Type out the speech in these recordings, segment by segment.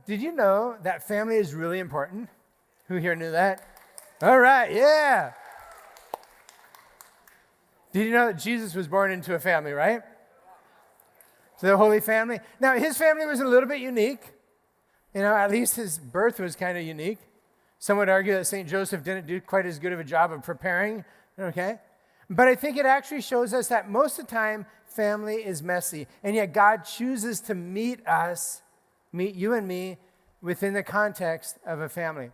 Did you know that family is really important? Who here knew that? All right, yeah. Did you know that Jesus was born into a family, right? So the Holy Family. Now, his family was a little bit unique. At least his birth was kind of unique. Some would argue that St. Joseph didn't do quite as good of a job of preparing, okay? But I think it actually shows us that most of the time, family is messy. And yet God chooses to meet you and me, within the context of a family.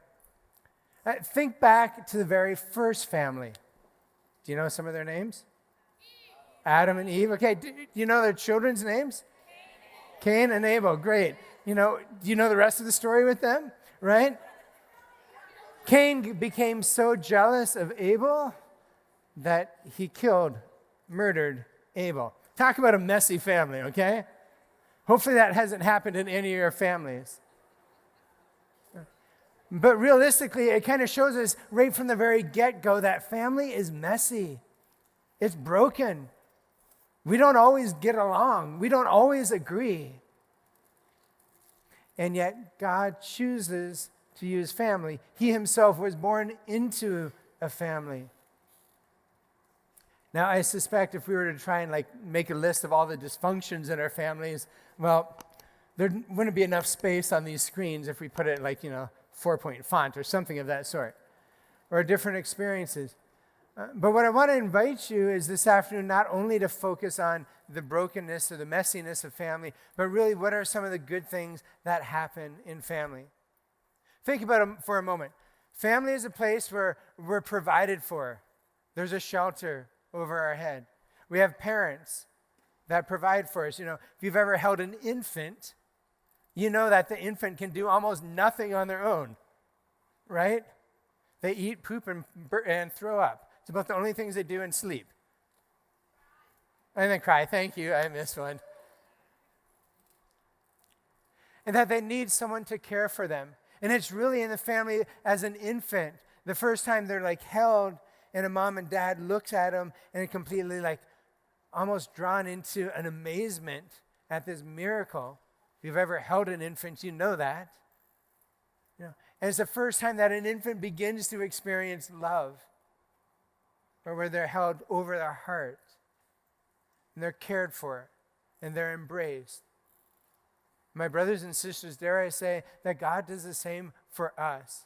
Think back to the very first family. Do you know some of their names? Adam and Eve. Okay, do you know their children's names? Cain and Abel. Great. Do you know the rest of the story with them? Right? Cain became so jealous of Abel that he murdered Abel. Talk about a messy family, okay? Hopefully that hasn't happened in any of your families. But realistically, it kind of shows us right from the very get-go that family is messy. It's broken. We don't always get along. We don't always agree. And yet God chooses to use family. He himself was born into a family. Now, I suspect if we were to try and make a list of all the dysfunctions in our families, well, there wouldn't be enough space on these screens if we put it 4-point font or something of that sort, or different experiences. But what I want to invite you is this afternoon not only to focus on the brokenness or the messiness of family, but really what are some of the good things that happen in family. Think about it for a moment. Family is a place where we're provided for. There's a shelter over our head. We have parents that provide for us. If you've ever held an infant, you know that the infant can do almost nothing on their own, right? They eat, poop, and throw up. It's about the only things they do and sleep. And then cry. Thank you, I missed one. And that they need someone to care for them. And it's really in the family as an infant. The first time they're held and a mom and dad looks at them and completely almost drawn into an amazement at this miracle. If you've ever held an infant, you know that. And it's the first time that an infant begins to experience love, or where they're held over their heart, and they're cared for, and they're embraced. My brothers and sisters, dare I say that God does the same for us.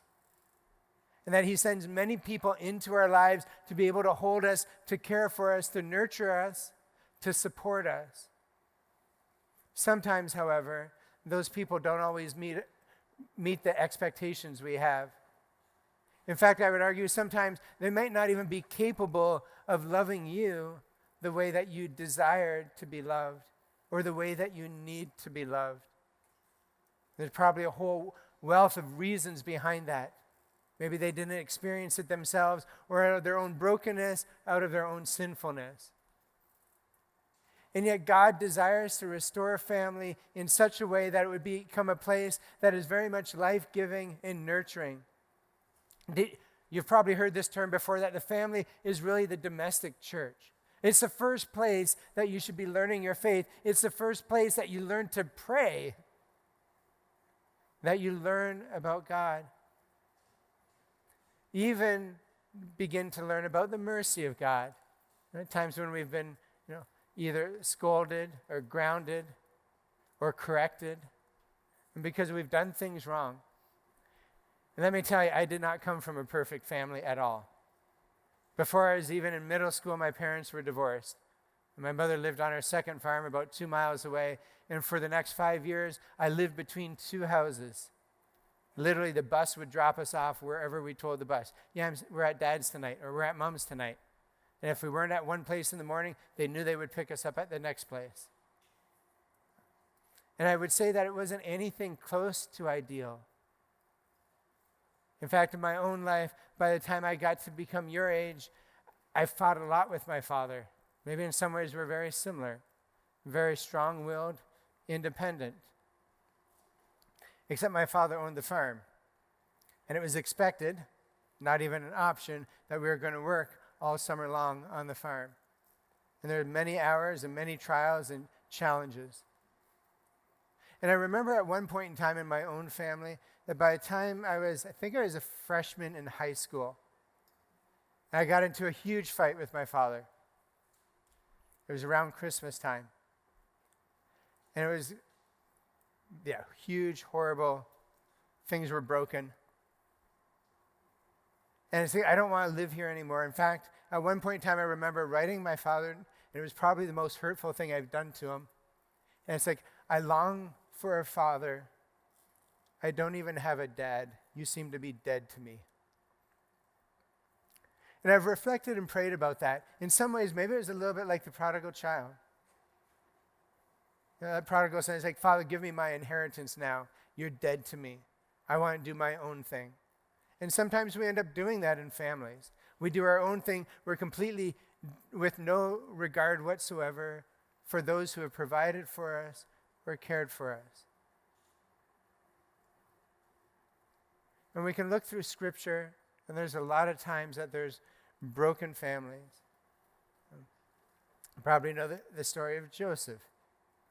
And that he sends many people into our lives to be able to hold us, to care for us, to nurture us, to support us. Sometimes, however, those people don't always meet the expectations we have. In fact, I would argue sometimes they might not even be capable of loving you the way that you desire to be loved, or the way that you need to be loved. There's probably a whole wealth of reasons behind that. Maybe they didn't experience it themselves, or out of their own brokenness, out of their own sinfulness. And yet God desires to restore a family in such a way that it would become a place that is very much life-giving and nurturing. You've probably heard this term before, that the family is really the domestic church. It's the first place that you should be learning your faith. It's the first place that you learn to pray, that you learn about God. Even begin to learn about the mercy of God. At times when we've been, either scolded or grounded or corrected, and because we've done things wrong. And let me tell you, I did not come from a perfect family at all. Before I was even in middle school, my parents were divorced. And my mother lived on our second farm about 2 miles away. And for the next 5 years, I lived between two houses. Literally, the bus would drop us off wherever we told the bus. Yeah, we're at Dad's tonight, or we're at Mom's tonight. And if we weren't at one place in the morning, they knew they would pick us up at the next place. And I would say that it wasn't anything close to ideal. In fact, in my own life, by the time I got to become your age, I fought a lot with my father. Maybe in some ways we're very similar. Very strong-willed, independent. Except my father owned the farm. And it was expected, not even an option, that we were going to work all summer long on the farm. And there were many hours and many trials and challenges. And I remember at one point in time in my own family that by the time I think I was a freshman in high school, I got into a huge fight with my father. It was around Christmas time. And it was, huge, horrible, things were broken. And I said, I don't want to live here anymore. In fact, at one point in time, I remember writing my father, and it was probably the most hurtful thing I've done to him. And it's like, I long for a father. I don't even have a dad. You seem to be dead to me. And I've reflected and prayed about that. In some ways, maybe it was a little bit like the prodigal child. That prodigal son is like, Father, give me my inheritance now. You're dead to me. I want to do my own thing. And sometimes we end up doing that in families. We do our own thing. We're completely with no regard whatsoever for those who have provided for us or cared for us. And we can look through Scripture, and there's a lot of times that there's broken families. You probably know the story of Joseph,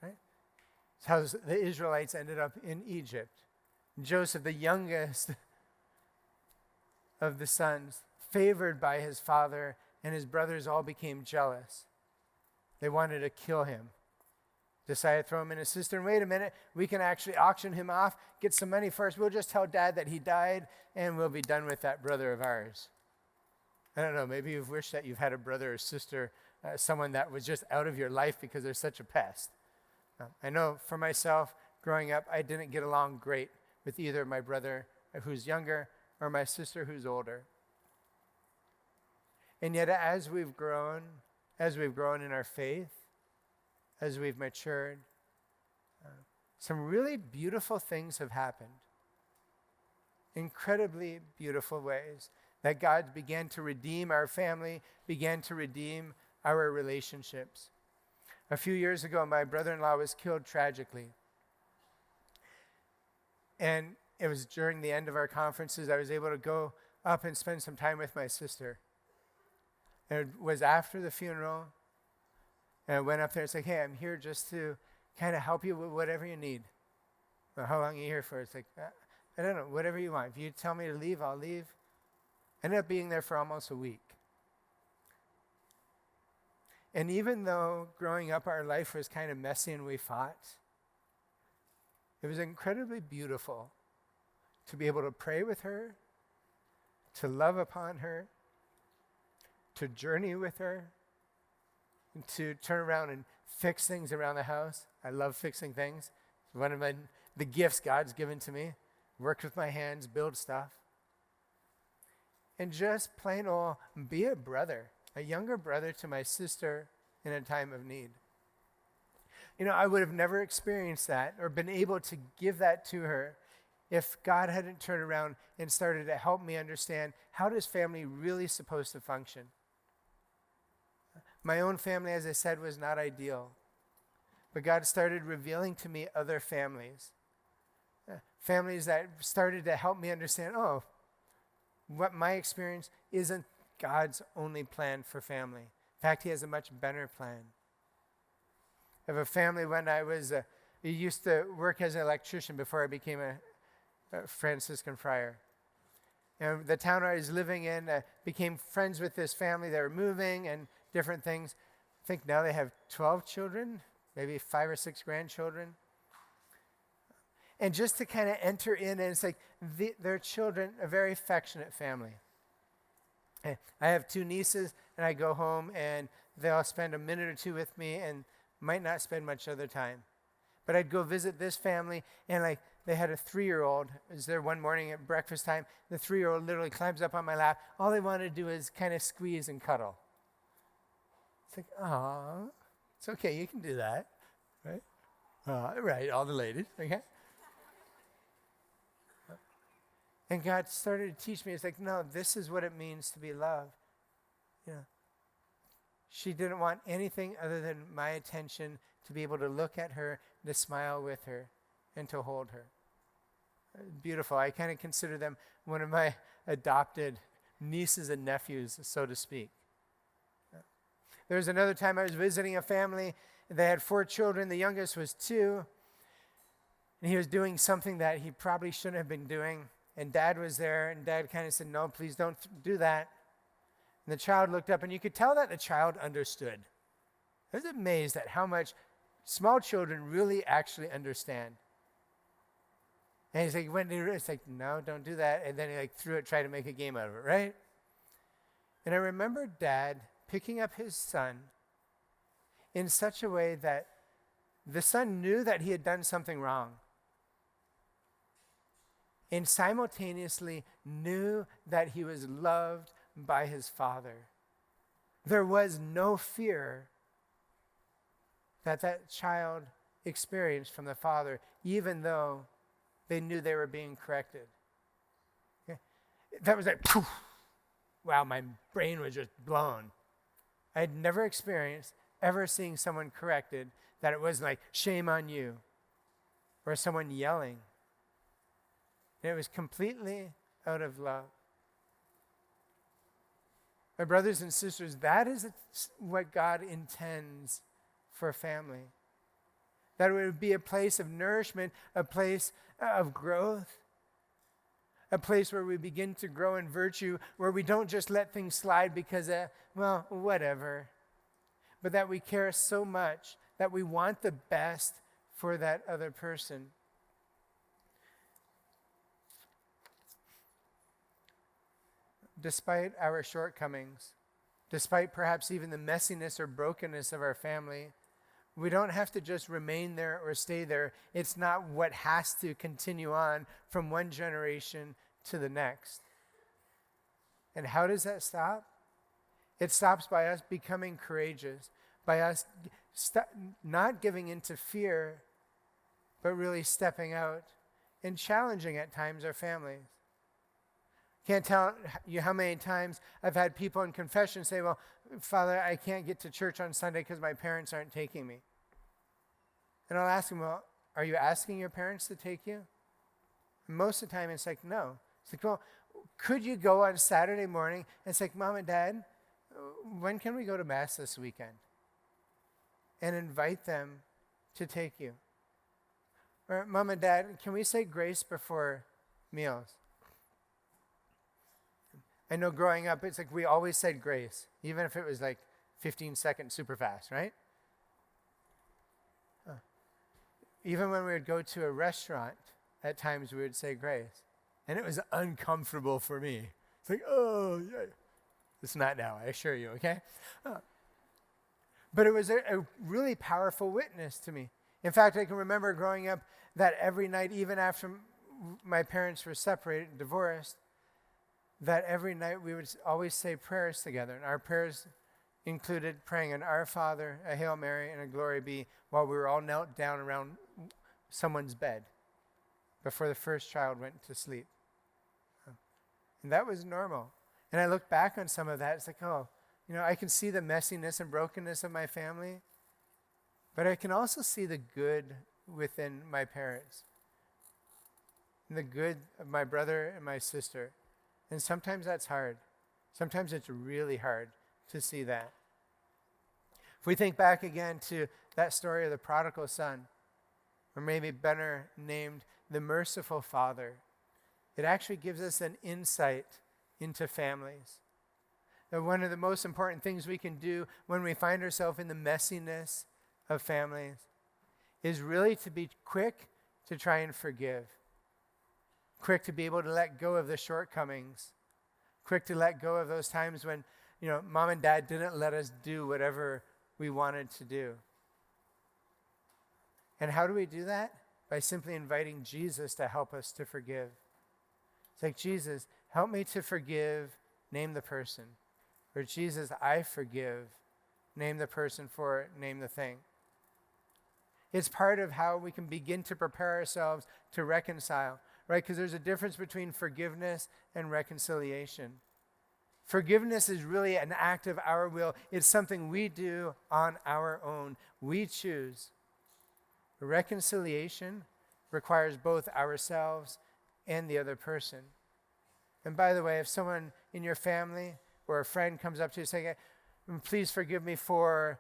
right? It's how the Israelites ended up in Egypt. Joseph, the youngest of the sons, favored by his father, and his brothers all became jealous. They wanted to kill him. Decided to throw him in a cistern. Wait a minute, we can actually auction him off, get some money first. We'll just tell Dad that he died, and we'll be done with that brother of ours. I don't know, maybe you've wished that you've had a brother or sister, someone that was just out of your life because they're such a pest. I know for myself, growing up, I didn't get along great with either my brother who's younger or my sister who's older. And yet as we've grown in our faith, as we've matured, some really beautiful things have happened. Incredibly beautiful ways that God began to redeem our family, began to redeem our relationships. A few years ago, my brother-in-law was killed tragically. And it was during the end of our conferences, I was able to go up and spend some time with my sister. And it was after the funeral, and I went up there and said, hey, I'm here just to kind of help you with whatever you need. Well, how long are you here for? It's like, I don't know, whatever you want. If you tell me to leave, I'll leave. Ended up being there for almost a week. And even though growing up our life was kind of messy and we fought, it was incredibly beautiful to be able to pray with her, to love upon her, to journey with her, and to turn around and fix things around the house. I love fixing things. It's one of the gifts God's given to me. Work with my hands, build stuff. And just plain old be a brother, a younger brother to my sister in a time of need. You know, I would have never experienced that or been able to give that to her if God hadn't turned around and started to help me understand how does family really supposed to function. My own family, as I said, was not ideal. But God started revealing to me other families. Families that started to help me understand, what my experience isn't God's only plan for family. In fact, he has a much better plan. I have a family when I used to work as an electrician before I became a Franciscan friar. And the town I was living in became friends with this family. They were moving and different things. I think now they have 12 children, maybe 5 or 6 grandchildren. And just to kind of enter in, and it's like their children, a very affectionate family. I have 2 nieces, and I go home, and they'll spend a minute or 2 with me and might not spend much other time. But I'd go visit this family, and they had a 3-year-old. I was there one morning at breakfast time. The 3-year-old literally climbs up on my lap. All they want to do is kind of squeeze and cuddle. It's like, aw, it's okay, you can do that, right? Right, all the ladies, okay? And God started to teach me, it's like, no, this is what it means to be loved. She didn't want anything other than my attention, to be able to look at her, to smile with her, and to hold her. Beautiful. I kind of consider them one of my adopted nieces and nephews, so to speak. There was another time I was visiting a family. They had 4 children. The youngest was 2. And he was doing something that he probably shouldn't have been doing. And Dad was there, and Dad kind of said, no, please don't do that. And the child looked up, and you could tell that the child understood. I was amazed at how much small children really actually understand. And he's like, when it's like, no, don't do that. And then he like threw it, tried to make a game out of it, right? And I remember Dad picking up his son in such a way that the son knew that he had done something wrong, and simultaneously knew that he was loved by his father. There was no fear that child experienced from the father, even though they knew they were being corrected. Okay? That was like, poof. Wow, my brain was just blown. I had never experienced ever seeing someone corrected, that it wasn't like, shame on you, or someone yelling. And it was completely out of love. My brothers and sisters, that is what God intends for family. That it would be a place of nourishment, a place of growth, a place where we begin to grow in virtue, where we don't just let things slide because, well, whatever. But that we care so much that we want the best for that other person. Despite our shortcomings, despite perhaps even the messiness or brokenness of our family, we don't have to just remain there or stay there. It's not what has to continue on from one generation to the next. And how does that stop? It stops by us becoming courageous, by us not giving into fear, but really stepping out and challenging at times our families. Can't tell you how many times I've had people in confession say, well, Father, I can't get to church on Sunday because my parents aren't taking me. And I'll ask them, well, are you asking your parents to take you? And most of the time it's like, no. It's like, well, could you go on Saturday morning? And it's like, Mom and Dad, when can we go to Mass this weekend? And invite them to take you. Or, Mom and Dad, can we say grace before meals? I know growing up, it's like we always said grace, even if it was like 15 seconds super fast, right? Even when we would go to a restaurant, at times we would say grace. And it was uncomfortable for me. It's like, oh, yeah. It's not now, I assure you, okay? But it was a really powerful witness to me. In fact, I can remember growing up that every night, even after my parents were separated and divorced, that every night we would always say prayers together. And our prayers included praying an Our Father, a Hail Mary, and a Glory Be, while we were all knelt down around someone's bed before the first child went to sleep. And that was normal. And I look back on some of that, it's like, oh, I can see the messiness and brokenness of my family, but I can also see the good within my parents, and the good of my brother and my sister. And sometimes that's hard. Sometimes it's really hard to see that. If we think back again to that story of the prodigal son, or maybe better named the merciful father, it actually gives us an insight into families. That one of the most important things we can do when we find ourselves in the messiness of families is really to be quick to try and forgive. Quick to be able to let go of the shortcomings. Quick to let go of those times when, Mom and Dad didn't let us do whatever we wanted to do. And how do we do that? By simply inviting Jesus to help us to forgive. It's like, Jesus, help me to forgive, name the person. Or Jesus, I forgive, name the person for it, name the thing. It's part of how we can begin to prepare ourselves to reconcile, right? Because there's a difference between forgiveness and reconciliation. Forgiveness is really an act of our will. It's something we do on our own. We choose. Reconciliation requires both ourselves and the other person. And by the way, if someone in your family or a friend comes up to you saying, please forgive me for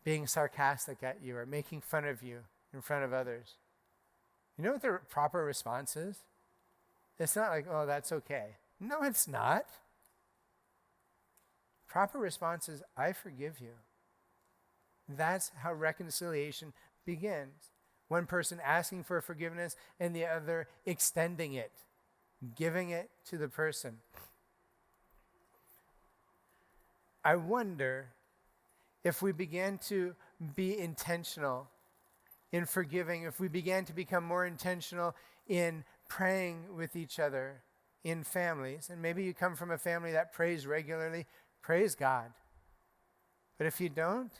being sarcastic at you or making fun of you in front of others, You know what the proper response is? It's not like, oh, that's okay. No, it's not. Proper response is, I forgive you. That's how reconciliation begins. One person asking for forgiveness and the other extending it, giving it to the person. I wonder if we began to be intentional in forgiving, if we began to become more intentional in praying with each other in families, and maybe you come from a family that prays regularly, praise God. But if you don't,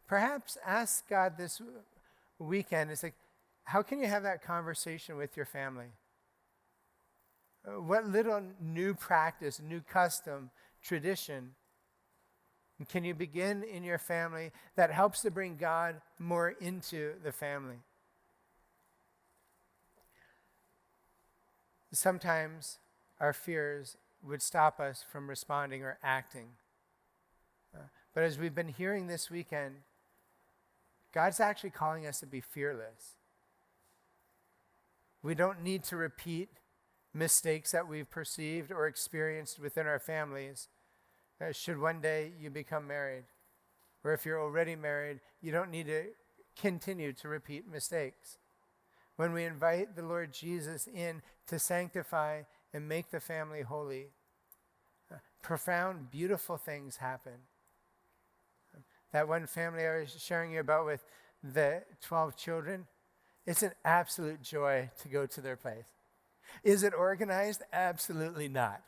perhaps ask God this weekend, it's like, how can you have that conversation with your family? What little new practice, new custom, tradition can you begin in your family that helps to bring God more into the family? Sometimes our fears would stop us from responding or acting. But as we've been hearing this weekend, God's actually calling us to be fearless. We don't need to repeat mistakes that we've perceived or experienced within our families. Should one day you become married, or if you're already married, you don't need to continue to repeat mistakes. When we invite the Lord Jesus in to sanctify and make the family holy, profound, beautiful things happen. That one family I was sharing you about with the 12 children, it's an absolute joy to go to their place. Is it organized? Absolutely not.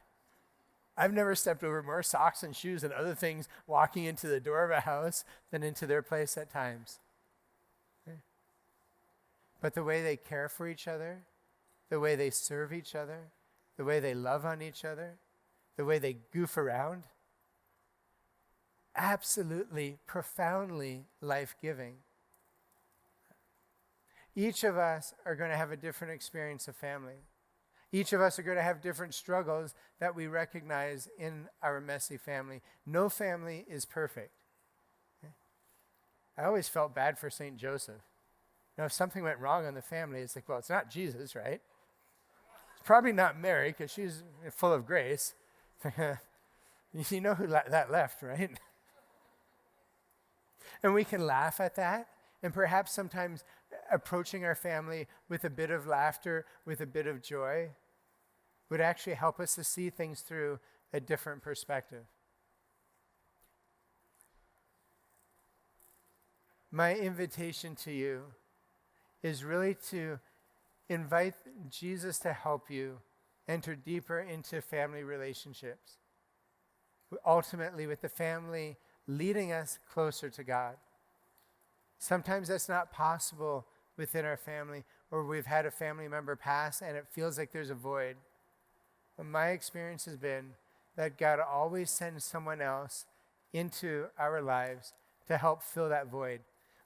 I've never stepped over more socks and shoes and other things walking into the door of a house than into their place at times. Okay. But the way they care for each other, the way they serve each other, the way they love on each other, the way they goof around, absolutely, profoundly life-giving. Each of us are going to have a different experience of family. Each of us are going to have different struggles that we recognize in our messy family. No family is perfect. Okay? I always felt bad for St. Joseph. If something went wrong in the family, it's like, well, it's not Jesus, right? It's probably not Mary, because she's full of grace. You know who that left, right? And we can laugh at that, and perhaps sometimes approaching our family with a bit of laughter, with a bit of joy, would actually help us to see things through a different perspective. My invitation to you is really to invite Jesus to help you enter deeper into family relationships, ultimately with the family leading us closer to God. Sometimes that's not possible within our family, or we've had a family member pass and it feels like there's a void. But my experience has been that God always sends someone else into our lives to help fill that void.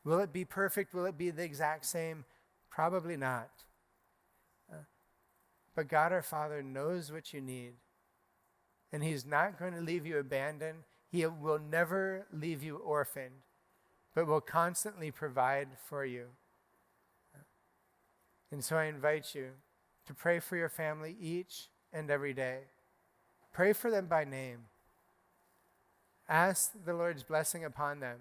Will it be perfect? Will it be the exact same? Probably not. But God our Father knows what you need, and He's not going to leave you abandoned. He will never leave you orphaned, but will constantly provide for you. And so I invite you to pray for your family each and every day. Pray for them by name. Ask the Lord's blessing upon them.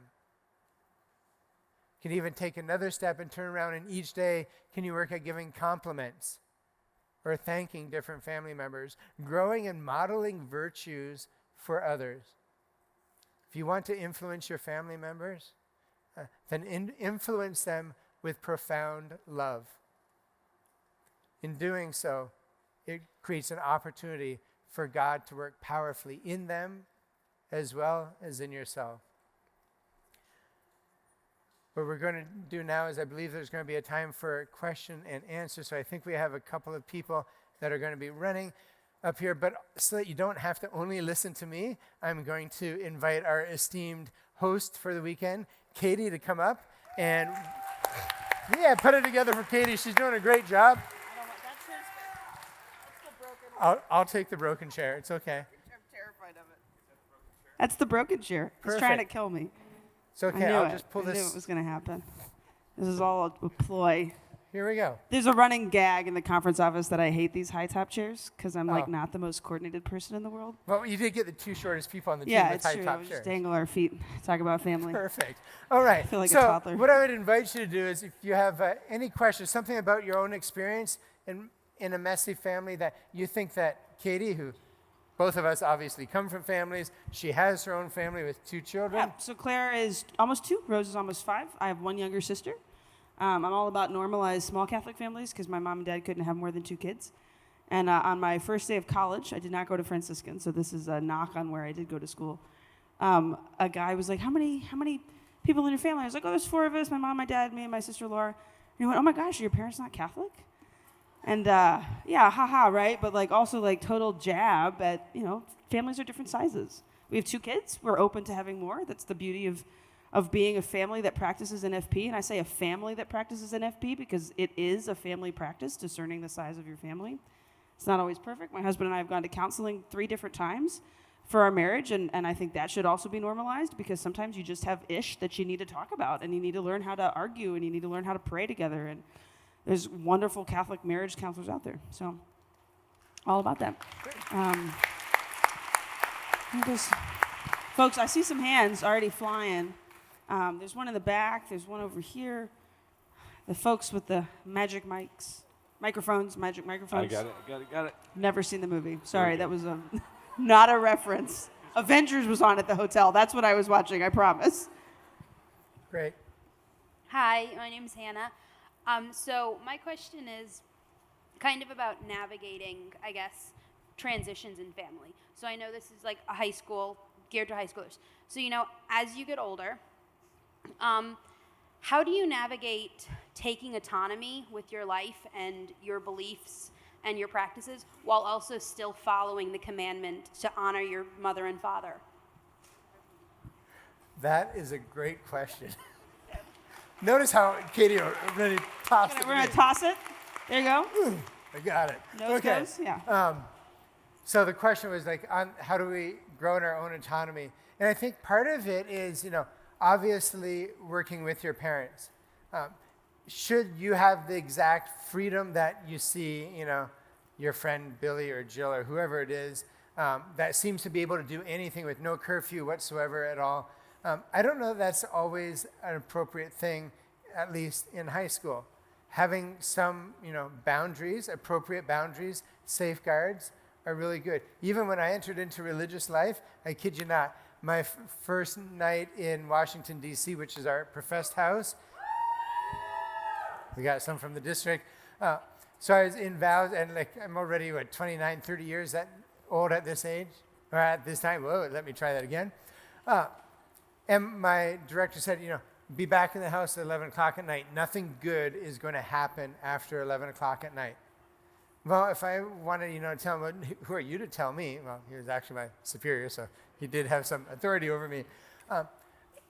You can even take another step and turn around, and each day can you work at giving compliments or thanking different family members, growing and modeling virtues for others. If you want to influence your family members, then influence them with profound love. In doing so, it creates an opportunity for God to work powerfully in them as well as in yourself. What we're going to do now is I believe there's going to be a time for question and answer. So I think we have a couple of people that are going to be running up here. But so that you don't have to only listen to me, I'm going to invite our esteemed host for the weekend, Katie, to come up. And yeah, put it together for Katie. She's doing a great job. I'll take the broken chair. It's okay. I'm terrified of it. That's the broken chair. Perfect. He's trying to kill me. It's okay. I'll just pull I this. knew it was going to happen. This is all a ploy. here we go. There's a running gag in the conference office that I hate these high top chairs because I'm like Oh. not the most coordinated person in the world. Well, you did get the two shortest people on the team Yeah, with it's high true. top Just chairs. dangle our feet, talk about family. Perfect. All right. I feel like a so toddler. what I would invite you to do is if you have any questions, something about your own experience in a messy family that you think that Katie, who both of us obviously come from families, she has her own family with 2 children. Yeah, so Claire is almost 2, Rose is almost 5. I have 1 younger sister. I'm all about normalized small Catholic families because my mom and dad couldn't have more than 2 kids. And on my first day of college, I did not go to Franciscan, so this is a knock on where I did go to school. A guy was like, how many people in your family? I was like, oh, there's 4 of us, my mom, my dad, me, and my sister Laura. And he went, oh my gosh, are your parents not Catholic? And yeah, haha, right? But like also like total jab at, families are different sizes. We have 2 kids. We're open to having more. That's the beauty of being a family that practices NFP. And I say a family that practices NFP because it is a family practice, discerning the size of your family. It's not always perfect. My husband and I have gone to counseling 3 different times for our marriage, and I think that should also be normalized because sometimes you just have ish that you need to talk about, and you need to learn how to argue, and you need to learn how to pray together. And there's wonderful Catholic marriage counselors out there. So all about that. Folks, I see some hands already flying. There's one in the back. There's one over here. The folks with the magic microphones. I got it. Never seen the movie. Sorry, that was not a reference. Avengers was on at the hotel. That's what I was watching, I promise. Great. Hi, my name's Hannah. So my question is kind of about navigating, I guess, transitions in family. So I know this is like a high school, geared to high schoolers. So, as you get older, how do you navigate taking autonomy with your life and your beliefs and your practices while also still following the commandment to honor your mother and father? That is a great question. Notice how Katie already tossed it. We're going to toss it. There you go. I got it. Nose goes, yeah. So the question was like, how do we grow in our own autonomy? And I think part of it is, obviously working with your parents. Should you have the exact freedom that you see, your friend Billy or Jill or whoever it is, that seems to be able to do anything with no curfew whatsoever at all? I don't know that's always an appropriate thing, at least in high school. Having some, boundaries, appropriate boundaries, safeguards are really good. Even when I entered into religious life, I kid you not, my first night in Washington, D.C., which is our professed house, we got some from the district. So I was in vows, and I'm already, 29, 30 years that old at this age, or at this time. Whoa, let me try that again. And my director said, be back in the house at 11 o'clock at night. Nothing good is going to happen after 11 o'clock at night. Well, if I wanted, to tell him, who are you to tell me? Well, he was actually my superior, so he did have some authority over me.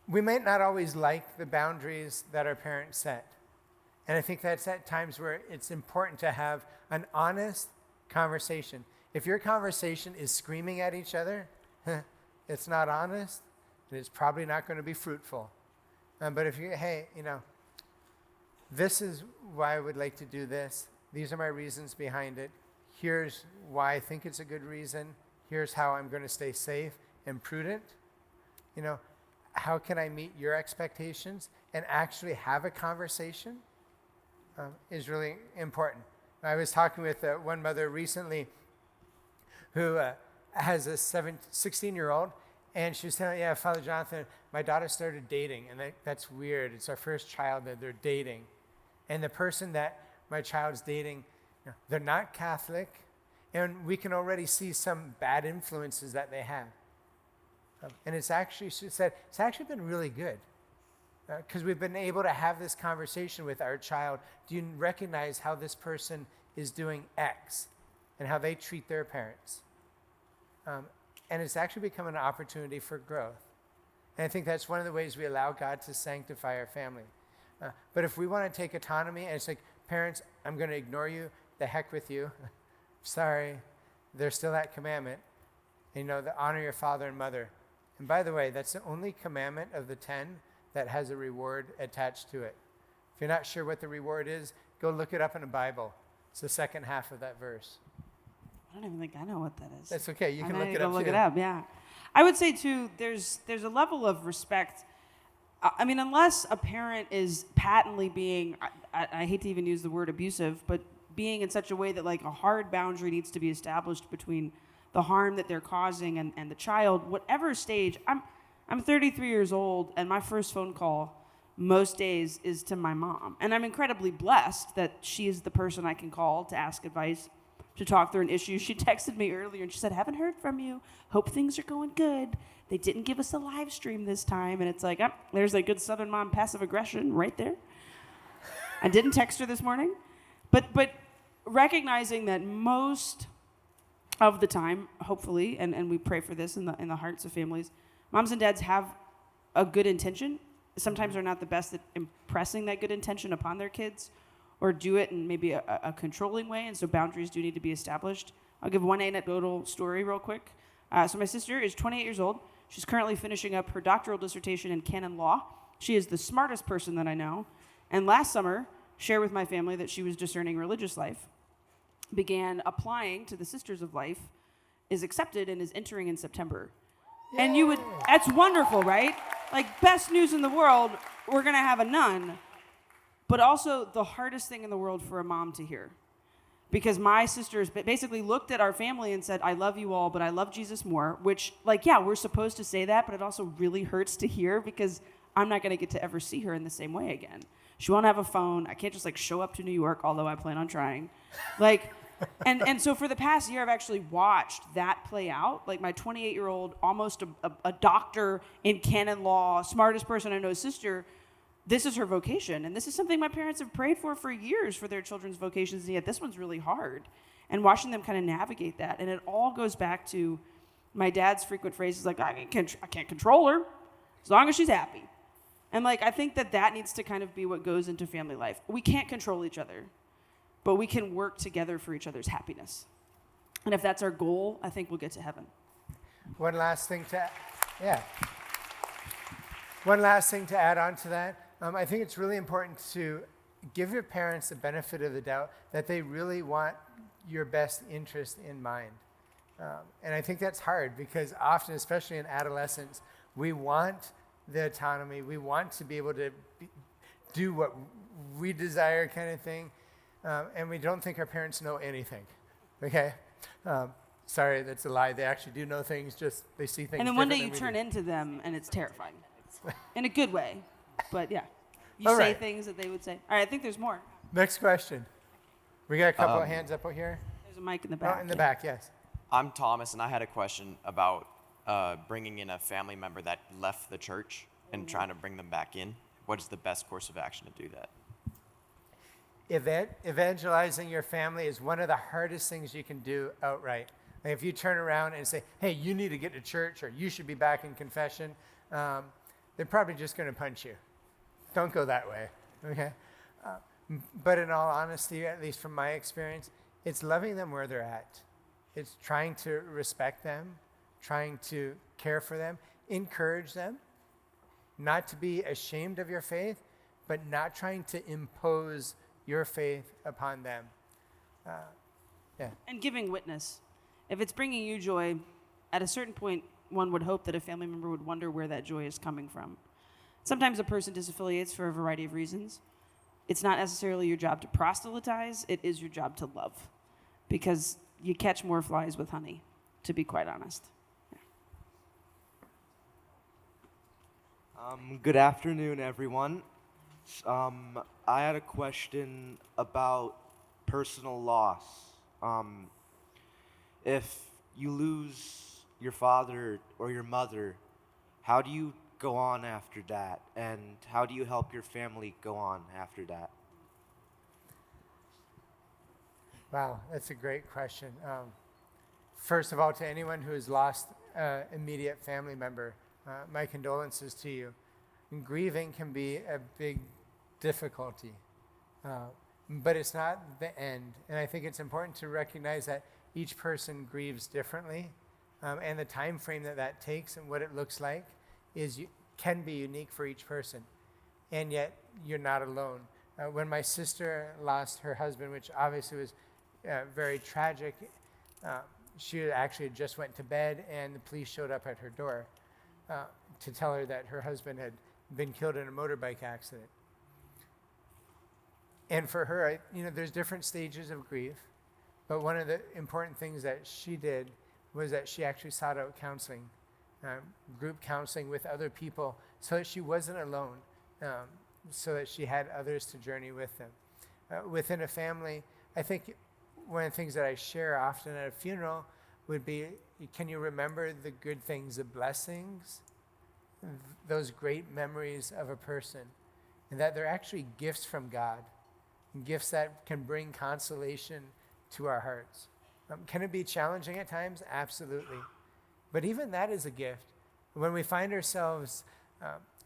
We might not always like the boundaries that our parents set. And I think that's at times where it's important to have an honest conversation. If your conversation is screaming at each other, it's not honest, and it's probably not going to be fruitful. But if hey, this is why I would like to do this. These are my reasons behind it. Here's why I think it's a good reason. Here's how I'm going to stay safe and prudent. How can I meet your expectations and actually have a conversation is really important. I was talking with one mother recently who has a 16-year-old, and she was telling me, yeah, Father Jonathan, my daughter started dating, and that's weird. It's our first child that they're dating. And the person that my child's dating, they're not Catholic, and we can already see some bad influences that they have. And it's actually, she said, it's actually been really good because we've been able to have this conversation with our child. Do you recognize how this person is doing X and how they treat their parents? And it's actually become an opportunity for growth. And I think that's one of the ways we allow God to sanctify our family. But if we want to take autonomy, and it's like, parents, I'm going to ignore you, the heck with you. Sorry, there's still that commandment. The honor your father and mother. And by the way, that's the only commandment of the 10 that has a reward attached to it. If you're not sure what the reward is, Go look it up in the Bible. It's the second half of that verse. I don't even think I know what that is. That's okay. You can I look need it to up look too. it up, yeah. I would say, too, there's a level of respect. I mean, unless a parent is patently being, I hate to even use the word abusive, but being in such a way that like a hard boundary needs to be established between the harm that they're causing and the child, whatever stage. I'm 33 years old, and my first phone call most days is to my mom. And I'm incredibly blessed that she is the person I can call to ask advice, to talk through an issue. She texted me earlier and she said, haven't heard from you. Hope things are going good. They didn't give us a live stream this time. And it's like, oh, there's a good Southern mom passive aggression right there. I didn't text her this morning. But recognizing that most of the time, hopefully, and we pray for this in the hearts of families, moms and dads have a good intention. Sometimes they're not the best at impressing that good intention upon their kids, or do it in maybe a controlling way, and so boundaries do need to be established. I'll give one anecdotal story real quick. So my sister is 28 years old. She's currently finishing up her doctoral dissertation in canon law. She is the smartest person that I know. And last summer, shared with my family that she was discerning religious life, began applying to the Sisters of Life, is accepted, and is entering in September. Yay. And that's wonderful, right? Like, best news in the world, we're going to have a nun. But also the hardest thing in the world for a mom to hear. Because my sisters basically looked at our family and said, I love you all, but I love Jesus more. Which, like, yeah, we're supposed to say that, but it also really hurts to hear because I'm not going to get to ever see her in the same way again. She won't have a phone. I can't just, like, show up to New York, although I plan on trying. Like, and so for the past year, I've actually watched that play out. Like, my 28-year-old, almost a doctor in canon law, smartest person I know, sister, this is her vocation. And this is something my parents have prayed for years for their children's vocations, and yet this one's really hard. And watching them kind of navigate that. And it all goes back to my dad's frequent phrases like, I can't control her as long as she's happy. And like, I think that needs to kind of be what goes into family life. We can't control each other, but we can work together for each other's happiness. And if that's our goal, I think we'll get to heaven. One last thing to add on to that. I think it's really important to give your parents the benefit of the doubt that they really want your best interest in mind. And I think that's hard because often, especially in adolescence, we want the autonomy. We want to be able to do what we desire, kind of thing. And we don't think our parents know anything. Okay? Sorry, that's a lie. They actually do know things, just they see things. And then one day you turn into them, and it's terrifying. In a good way. But yeah, you All say right. things that they would say. All right, I think there's more. Next question. We got a couple of hands up here. There's a mic in the back. Oh, in the back, yes. I'm Thomas, and I had a question about bringing in a family member that left the church and trying to bring them back in. What is the best course of action to do that? Evangelizing your family is one of the hardest things you can do outright. Like if you turn around and say, hey, you need to get to church or you should be back in confession, they're probably just going to punch you. Don't go that way, okay? But in all honesty, at least from my experience, it's loving them where they're at. It's trying to respect them, trying to care for them, encourage them, not to be ashamed of your faith, but not trying to impose your faith upon them. And giving witness. If it's bringing you joy, at a certain point, one would hope that a family member would wonder where that joy is coming from. Sometimes a person disaffiliates for a variety of reasons. It's not necessarily your job to proselytize, it is your job to love. Because you catch more flies with honey, to be quite honest. Good afternoon, everyone. I had a question about personal loss. If you lose your father or your mother, how do you go on after that? And how do you help your family go on after that? Wow, that's a great question. First of all, to anyone who has lost an immediate family member, my condolences to you. And grieving can be a big difficulty, but it's not the end. And I think it's important to recognize that each person grieves differently, and the time frame that takes and what it looks like can be unique for each person. And yet, you're not alone. When my sister lost her husband, which obviously was very tragic, she actually just went to bed, and the police showed up at her door to tell her that her husband had been killed in a motorbike accident. And for her, there's different stages of grief, but one of the important things that she did was that she actually sought out counseling, group counseling with other people, so that she wasn't alone, so that she had others to journey with them. Within a family, I think one of the things that I share often at a funeral would be, can you remember the good things, the blessings, those great memories of a person, and that they're actually gifts from God, gifts that can bring consolation to our hearts. Can it be challenging at times? Absolutely. But even that is a gift. When we find ourselves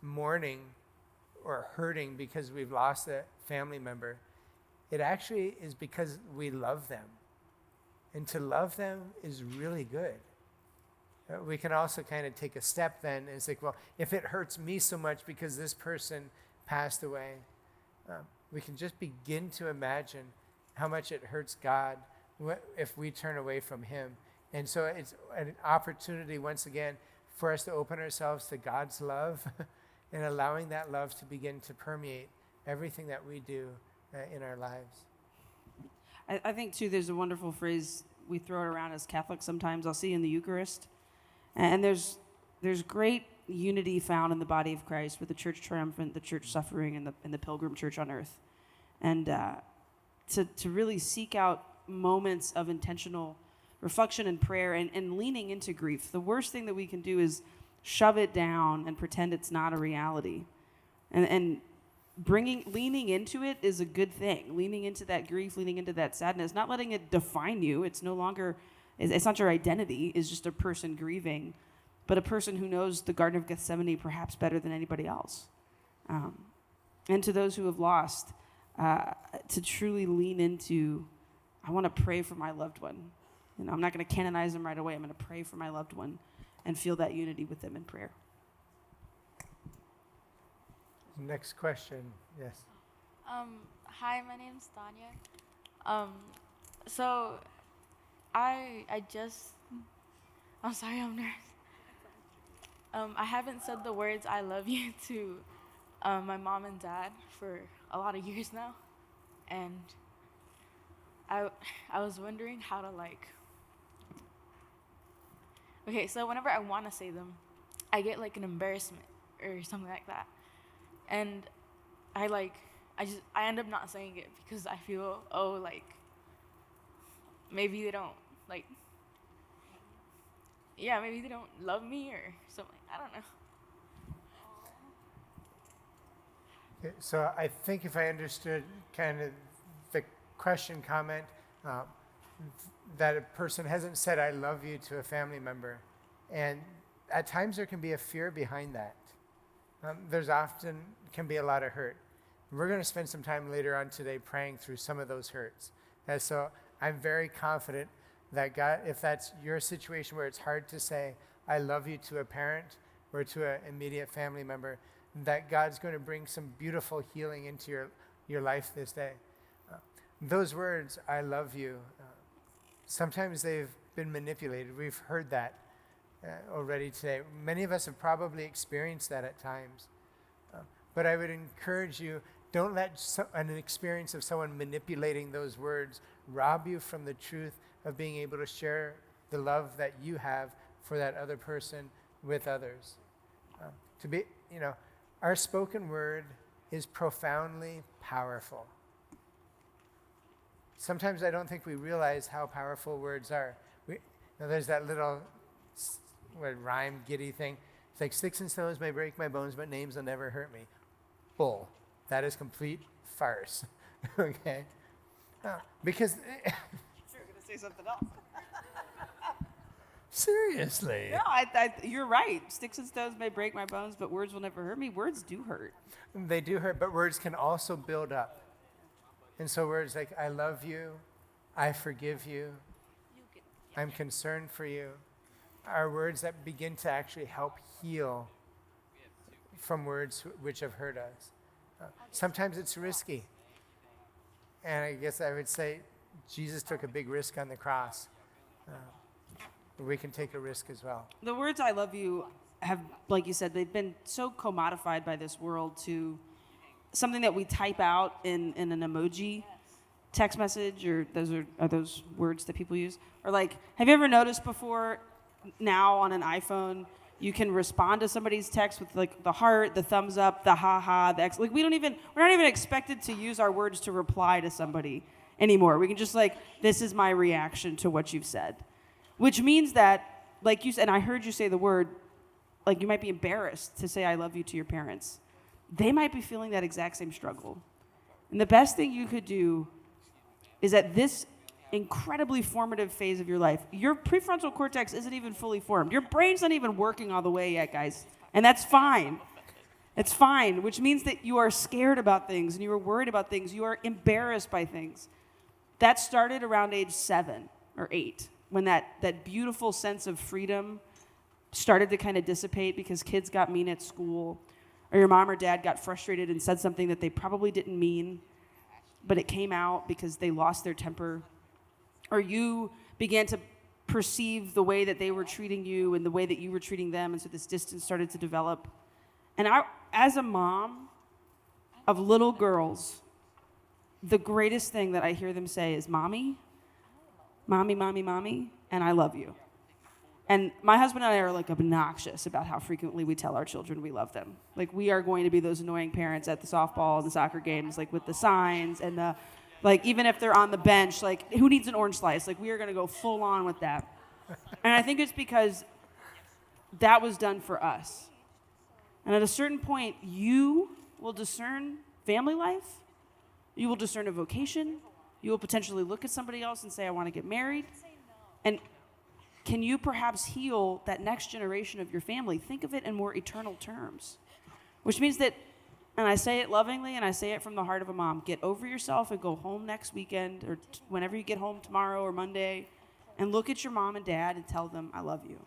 mourning or hurting because we've lost a family member, it actually is because we love them. And to love them is really good. We can also kind of take a step then and say, well, if it hurts me so much because this person passed away, we can just begin to imagine how much it hurts God if we turn away from him. And so it's an opportunity, once again, for us to open ourselves to God's love and allowing that love to begin to permeate everything that we do in our lives. I think, too, there's a wonderful phrase we throw it around as Catholics sometimes. I'll see in the Eucharist. And there's great unity found in the body of Christ with the church triumphant, the church suffering, and the pilgrim church on earth. And to really seek out moments of intentional reflection and prayer and leaning into grief. The worst thing that we can do is shove it down and pretend it's not a reality. And leaning into it is a good thing. Leaning into that grief, leaning into that sadness, not letting it define you. It's not your identity. It's just a person grieving, but a person who knows the Garden of Gethsemane perhaps better than anybody else. And to those who have lost, to truly lean into, I want to pray for my loved one. I'm not going to canonize them right away. I'm going to pray for my loved one and feel that unity with them in prayer. Next question, yes. Hi, my name's Tanya. So I'm sorry, I'm nervous. I haven't said the words "I love you" to my mom and dad for a lot of years now, and I was wondering how to Okay, so whenever I want to say them, I get an embarrassment or something like that, and I end up not saying it because I feel maybe they don't maybe they don't love me or something. I don't know. Okay, so I think if I understood kind of the question, comment, that a person hasn't said "I love you" to a family member, and at times there can be a fear behind that. There's often can be a lot of hurt. We're going to spend some time later on today praying through some of those hurts. And so I'm very confident that God, if that's your situation where it's hard to say "I love you" to a parent or to an immediate family member, that God's going to bring some beautiful healing into your life this day. Those words, "I love you," sometimes they've been manipulated. We've heard that already today. Many of us have probably experienced that at times. But I would encourage you, don't let an experience of someone manipulating those words rob you from the truth of being able to share the love that you have for that other person with others. Our spoken word is profoundly powerful. Sometimes I don't think we realize how powerful words are. There's that little rhyme, giddy thing. It's like, "Sticks and stones may break my bones, but names will never hurt me." Bull. That is complete farce. Okay? Because... Sure, going to say something else. Seriously. No, you're right. Sticks and stones may break my bones, but words will never hurt me. Words do hurt. They do hurt, but words can also build up. And so words like, "I love you," "I forgive you," "I'm concerned for you," are words that begin to actually help heal from words which have hurt us. Sometimes it's risky. And I guess I would say Jesus took a big risk on the cross. We can take a risk as well. The words I love you have, like you said, they've been so commodified by this world to something that we type out in an emoji text message, or are those words that people use? Or like, have you ever noticed before now on an iPhone, you can respond to somebody's text with like the heart, the thumbs up, the ha-ha, the X. Like we're not even expected to use our words to reply to somebody anymore. We can just like, this is my reaction to what you've said. Which means that, like you said, and I heard you say the word, like you might be embarrassed to say I love you to your parents. They might be feeling that exact same struggle. And the best thing you could do is at this incredibly formative phase of your life, your prefrontal cortex isn't even fully formed. Your brain's not even working all the way yet, guys. And that's fine. It's fine, which means that you are scared about things and you are worried about things. You are embarrassed by things. That started around age 7 or 8, when that beautiful sense of freedom started to kind of dissipate because kids got mean at school, or your mom or dad got frustrated and said something that they probably didn't mean, but it came out because they lost their temper, or you began to perceive the way that they were treating you and the way that you were treating them, and so this distance started to develop. And as a mom of little girls, the greatest thing that I hear them say is, Mommy, Mommy, Mommy, Mommy, and I love you. And my husband and I are like obnoxious about how frequently we tell our children we love them. Like we are going to be those annoying parents at the softball and the soccer games, like with the signs and the, like even if they're on the bench, like who needs an orange slice? Like we are going to go full on with that. And I think it's because that was done for us. And at a certain point, you will discern family life. You will discern a vocation. You will potentially look at somebody else and say, I want to get married. And can you perhaps heal that next generation of your family? Think of it in more eternal terms. Which means that, and I say it lovingly and I say it from the heart of a mom, get over yourself and go home next weekend or whenever you get home tomorrow or Monday and look at your mom and dad and tell them, I love you.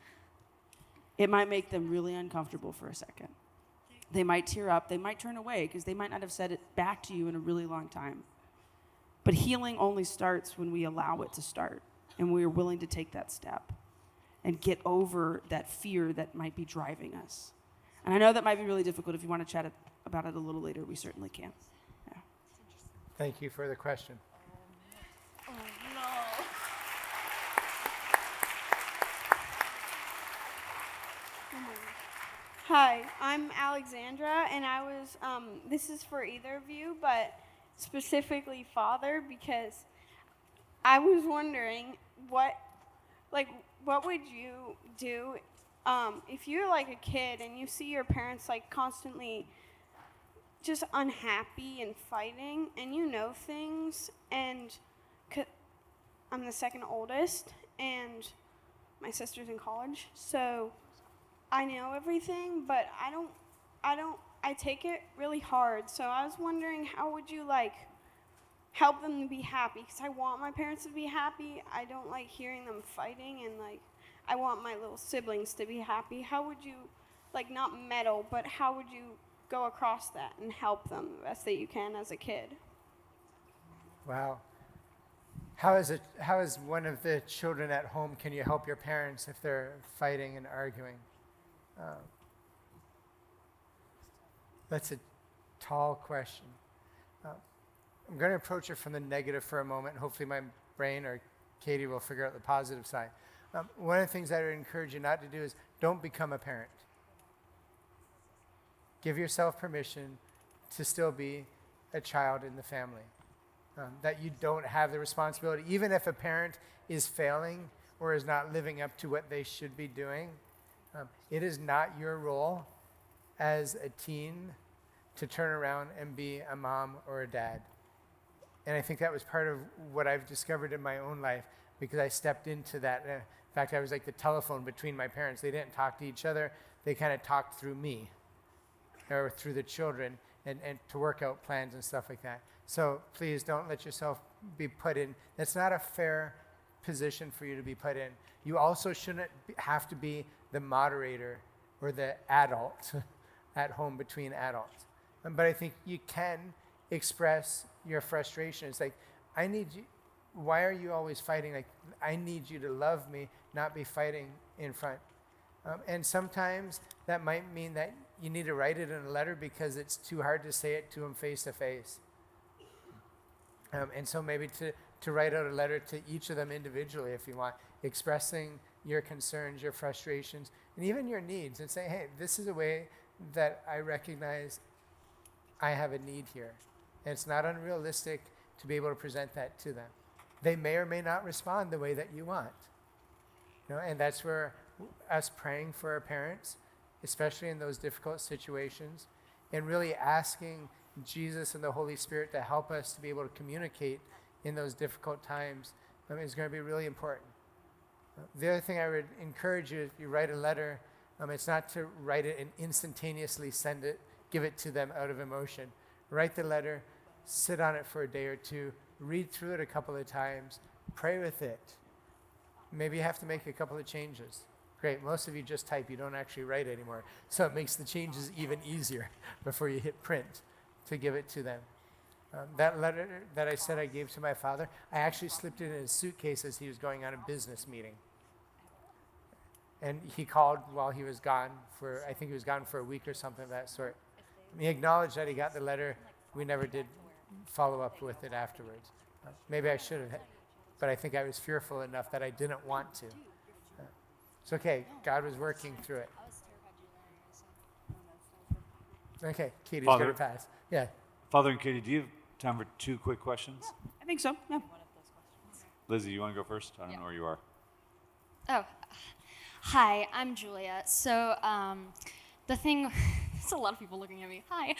It might make them really uncomfortable for a second. They might tear up. They might turn away because they might not have said it back to you in a really long time. But healing only starts when we allow it to start and we are willing to take that step and get over that fear that might be driving us. And I know that might be really difficult. If you want to chat about it a little later, we certainly can. Yeah. Thank you for the question. Oh, no. Hi, I'm Alexandra, and I was, this is for either of you, but specifically father, because I was wondering what would you do if you're like a kid and you see your parents like constantly just unhappy and fighting, and you know things, and I'm the second oldest, and my sister's in college, so I know everything, but I take it really hard. So I was wondering, how would you like help them to be happy? Because I want my parents to be happy. I don't like hearing them fighting, and like I want my little siblings to be happy. How would you, like, not meddle, but how would you go across that and help them the best that you can as a kid? Wow. How is one of the children at home, can you help your parents if they're fighting and arguing? That's a tall question. I'm going to approach it from the negative for a moment. Hopefully my brain or Katie will figure out the positive side. One of the things I would encourage you not to do is don't become a parent. Give yourself permission to still be a child in the family. That you don't have the responsibility, even if a parent is failing or is not living up to what they should be doing. It is not your role as a teen to turn around and be a mom or a dad. And I think that was part of what I've discovered in my own life, because I stepped into that. In fact, I was like the telephone between my parents. They didn't talk to each other. They kind of talked through me or through the children and to work out plans and stuff like that. So please don't let yourself be put in. That's not a fair position for you to be put in. You also shouldn't have to be the moderator or the adult at home between adults. But I think you can express your frustration. It's like, I need you. Why are you always fighting? Like, I need you to love me, not be fighting in front. And sometimes that might mean that you need to write it in a letter because it's too hard to say it to them face to face. And so maybe to write out a letter to each of them individually if you want, expressing your concerns, your frustrations, and even your needs, and say, hey, this is a way that I recognize I have a need here. And it's not unrealistic to be able to present that to them. They may or may not respond the way that you want. And that's where us praying for our parents, especially in those difficult situations, and really asking Jesus and the Holy Spirit to help us to be able to communicate in those difficult times is going to be really important. The other thing I would encourage you, if you write a letter, it's not to write it and instantaneously send it, give it to them out of emotion. Write the letter, sit on it for a day or two, read through it a couple of times, pray with it. Maybe you have to make a couple of changes. Great, most of you just type, you don't actually write anymore. So it makes the changes even easier before you hit print to give it to them. That letter that I said I gave to my father, I actually slipped it in his suitcase as he was going on a business meeting. And he called while he was gone I think he was gone for a week or something of that sort. He acknowledged that he got the letter. We never did follow up with it afterwards. Maybe I should have, but I think I was fearful enough that I didn't want to. It's okay. God was working through it. Okay, Katie's going to pass. Yeah. Father and Katie, do you have time for 2 quick questions? I think so. Yeah. Lizzie, you want to go first? I don't know where you are. Oh, hi, I'm Julia. So the thing, there's a lot of people looking at me. Hi.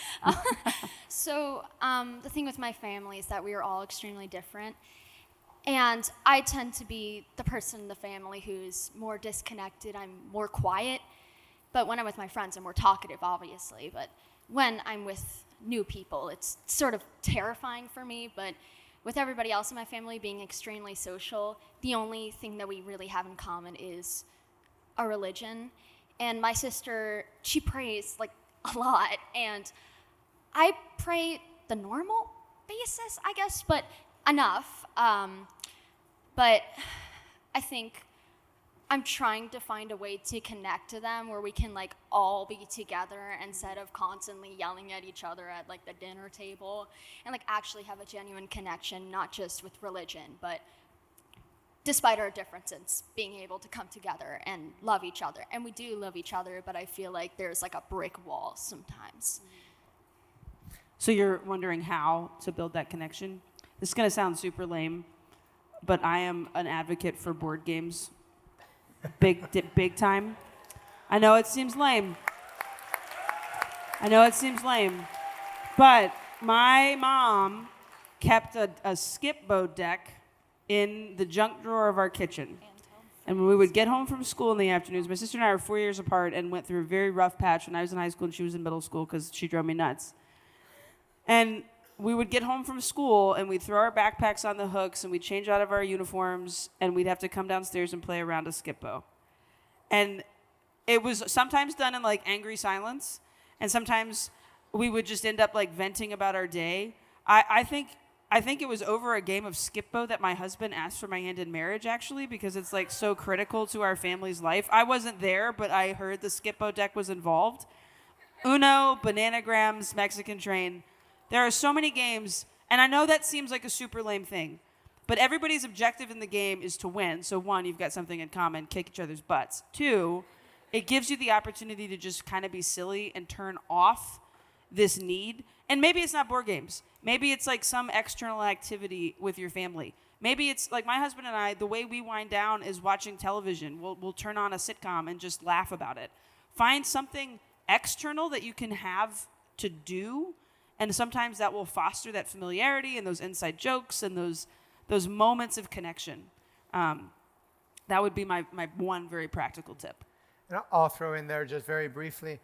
So the thing with my family is that we are all extremely different. And I tend to be the person in the family who's more disconnected. I'm more quiet. But when I'm with my friends, I'm more talkative, obviously. But when I'm with new people, it's sort of terrifying for me. But with everybody else in my family being extremely social, the only thing that we really have in common is our religion. And my sister, she prays like a lot. And I pray the normal basis, I guess, but enough. But I think I'm trying to find a way to connect to them where we can like all be together instead of constantly yelling at each other at like the dinner table, and like actually have a genuine connection, not just with religion, but despite our differences, being able to come together and love each other. And we do love each other, but I feel like there's like a brick wall sometimes. So you're wondering how to build that connection? This is going to sound super lame, but I am an advocate for board games. Big time. I know it seems lame. But my mom kept a skip-bo deck in the junk drawer of our kitchen. And when we would get home from school in the afternoons, my sister and I are 4 years apart and went through a very rough patch when I was in high school and she was in middle school because she drove me nuts. And we would get home from school and we'd throw our backpacks on the hooks and we'd change out of our uniforms and we'd have to come downstairs and play a round of skip-bo. And it was sometimes done in like angry silence, and sometimes we would just end up like venting about our day. I think it was over a game of skip-bo that my husband asked for my hand in marriage, actually, because it's like so critical to our family's life. I wasn't there, but I heard the skip-bo deck was involved. Uno, Bananagrams, Mexican Train. There are so many games, and I know that seems like a super lame thing, but everybody's objective in the game is to win. So 1, you've got something in common, kick each other's butts. 2, it gives you the opportunity to just kind of be silly and turn off this need. And maybe it's not board games. Maybe it's like some external activity with your family. Maybe it's like my husband and I, the way we wind down is watching television. We'll turn on a sitcom and just laugh about it. Find something external that you can have to do. And sometimes that will foster that familiarity and those inside jokes and those moments of connection. That would be my one very practical tip. And I'll throw in there just very briefly.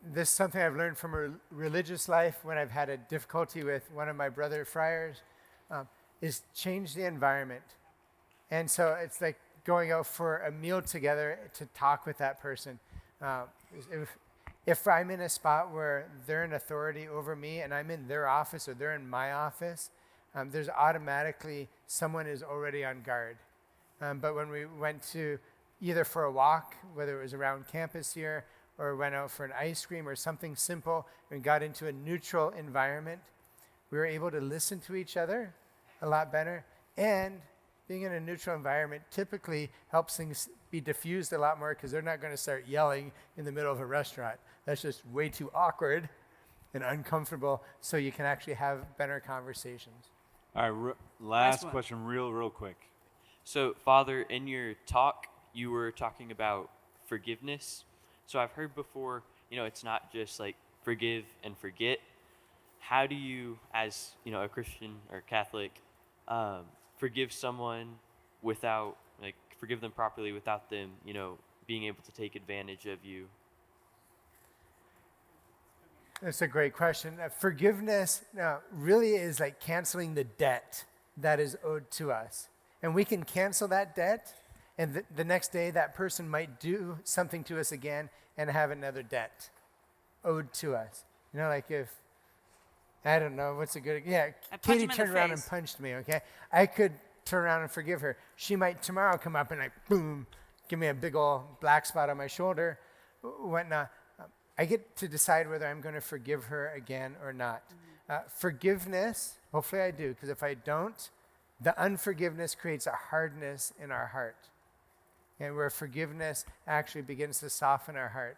This is something I've learned from a religious life when I've had a difficulty with one of my brother friars, is change the environment. And so it's like going out for a meal together to talk with that person. If I'm in a spot where they're in authority over me and I'm in their office or they're in my office, there's automatically someone is already on guard. But when we went to either for a walk, whether it was around campus here, or went out for an ice cream or something simple and got into a neutral environment, we were able to listen to each other a lot better. And being in a neutral environment typically helps things be diffused a lot more because they're not going to start yelling in the middle of a restaurant. That's just way too awkward and uncomfortable, so you can actually have better conversations. All right, last question, real quick. So, Father, in your talk, you were talking about forgiveness. So I've heard before, it's not just like forgive and forget. How do you, as, a Christian or Catholic, forgive someone without, forgive them properly without them, being able to take advantage of you? That's a great question. Forgiveness really is like canceling the debt that is owed to us. And we can cancel that debt, and the next day that person might do something to us again and have another debt owed to us. Like if, I don't know, what's a good, Katie turned around and punched me, okay? I could turn around and forgive her. She might tomorrow come up and boom, give me a big old black spot on my shoulder, whatnot. I get to decide whether I'm going to forgive her again or not. Forgiveness, hopefully I do, because if I don't, the unforgiveness creates a hardness in our heart. And where forgiveness actually begins to soften our heart.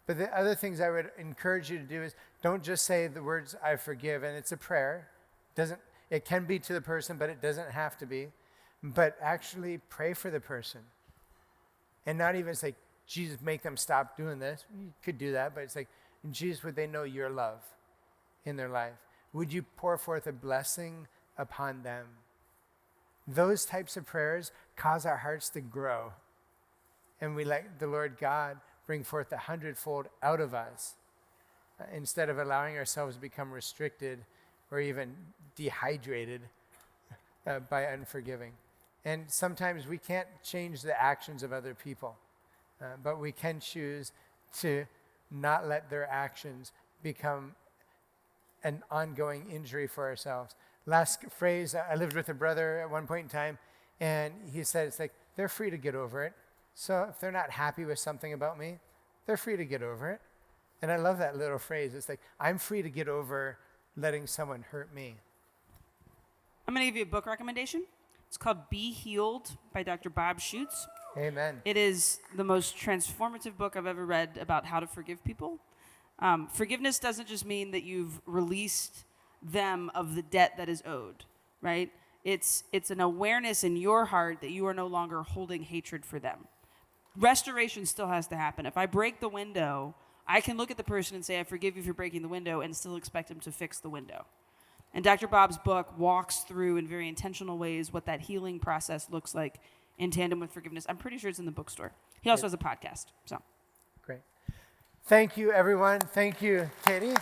But the other things I would encourage you to do is don't just say the words, I forgive, and it's a prayer. It can be to the person, but it doesn't have to be. But actually pray for the person. And not even say, Jesus, make them stop doing this. You could do that, but it's like, Jesus, would they know your love in their life? Would you pour forth a blessing upon them? Those types of prayers cause our hearts to grow. And we let the Lord God bring forth 100-fold out of us instead of allowing ourselves to become restricted or even dehydrated by unforgiving. And sometimes we can't change the actions of other people, but we can choose to not let their actions become an ongoing injury for ourselves. Last phrase, I lived with a brother at one point in time, and he said, it's like, they're free to get over it. So if they're not happy with something about me, they're free to get over it. And I love that little phrase. It's like, I'm free to get over letting someone hurt me. I'm going to give you a book recommendation. It's called Be Healed by Dr. Bob Schuchts. Amen. It is the most transformative book I've ever read about how to forgive people. Forgiveness doesn't just mean that you've released them of the debt that is owed, right? It's an awareness in your heart that you are no longer holding hatred for them. Restoration still has to happen. If I break the window, I can look at the person and say, I forgive you for breaking the window, and still expect him to fix the window. And Dr. Bob's book walks through in very intentional ways what that healing process looks like in tandem with forgiveness. I'm pretty sure it's in the bookstore. He also has a podcast. So great. Thank you, everyone. Thank you, Katie.